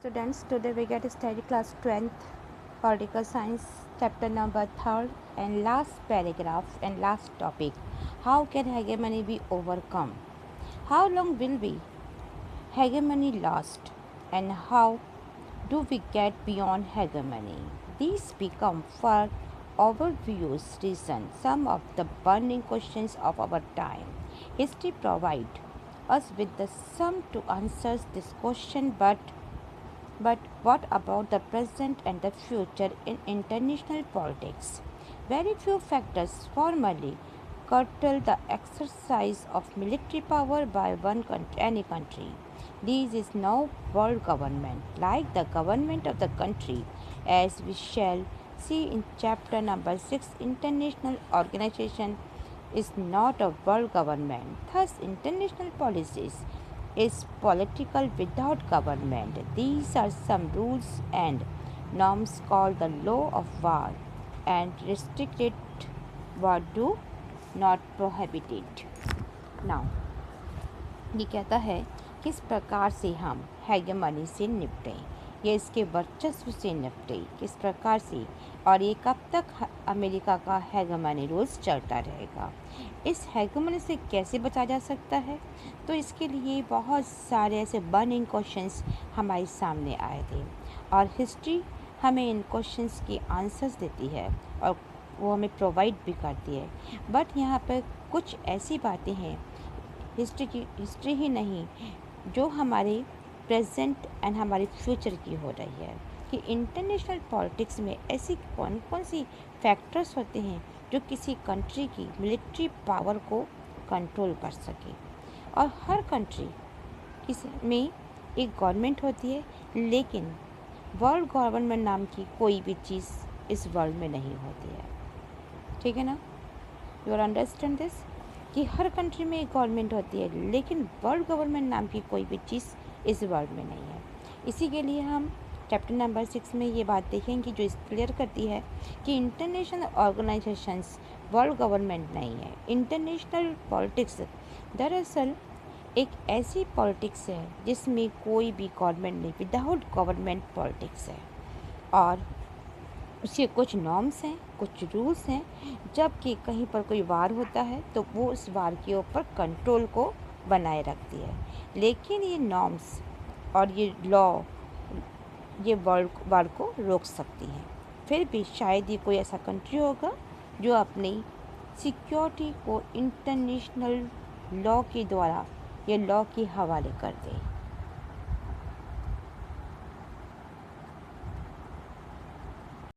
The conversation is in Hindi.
Students, today we get study class 10th political science chapter number 3rd and last paragraph and last topic. How can hegemony be overcome? How long will be hegemony last and how do we get beyond hegemony? These become for overviews reason some of the burning questions of our time. History provides us with the sum to answer this question, but what about the present and the future in international politics? Very few factors formally curtail the exercise of military power by any country. This is now world government, like the government of the country, as we shall see in chapter number 6. International organization is not a world government. Thus, international policies is political without government. These are some rules and norms called the law of war and restricted war do not prohibit it. Now, ये कहता है किस प्रकार से हम हेगेमनी से निपटें, ये इसके वर्चस्व से निपटे किस प्रकार से, और ये कब तक अमेरिका का हेगेमनी रूल्स चलता रहेगा, इस हेगेमनी से कैसे बचा जा सकता है। तो इसके लिए बहुत सारे ऐसे बर्निंग क्वेश्चंस हमारे सामने आए थे और हिस्ट्री हमें इन क्वेश्चंस के आंसर्स देती है और वो हमें प्रोवाइड भी करती है। बट यहाँ पर कुछ ऐसी बातें हैं हिस्ट्री ही नहीं जो हमारे प्रेजेंट एंड हमारे फ्यूचर की हो रही है कि इंटरनेशनल पॉलिटिक्स में ऐसी कौन कौन सी फैक्टर्स होते हैं जो किसी कंट्री की मिलिट्री पावर को कंट्रोल कर सके। और हर कंट्री में एक गवर्नमेंट होती है, लेकिन वर्ल्ड गवर्नमेंट नाम की कोई भी चीज़ इस वर्ल्ड में नहीं होती है। ठीक है ना, यू आर अंडरस्टैंड दिस कि हर कंट्री में एक गवर्नमेंट होती है, लेकिन वर्ल्ड गवर्नमेंट नाम की कोई भी चीज़ इस वर्ल्ड में नहीं है। इसी के लिए हम चैप्टर नंबर 6 में ये बात देखेंगे जो क्लियर करती है कि इंटरनेशनल ऑर्गेनाइजेशंस वर्ल्ड गवर्नमेंट नहीं है। इंटरनेशनल पॉलिटिक्स दरअसल एक ऐसी पॉलिटिक्स है जिसमें कोई भी गवर्नमेंट नहीं, विदाउट गवर्नमेंट पॉलिटिक्स है, और उसके कुछ नॉर्म्स हैं, कुछ रूल्स हैं। जबकि कहीं पर कोई वार होता है तो वो उस वार के ऊपर कंट्रोल को बनाए रखती है, लेकिन ये नॉर्म्स और ये लॉ ये वर्ल्ड वार को रोक सकती हैं। फिर भी शायद ही कोई ऐसा कंट्री होगा जो अपनी सिक्योरिटी को इंटरनेशनल लॉ के द्वारा या लॉ के हवाले कर दे।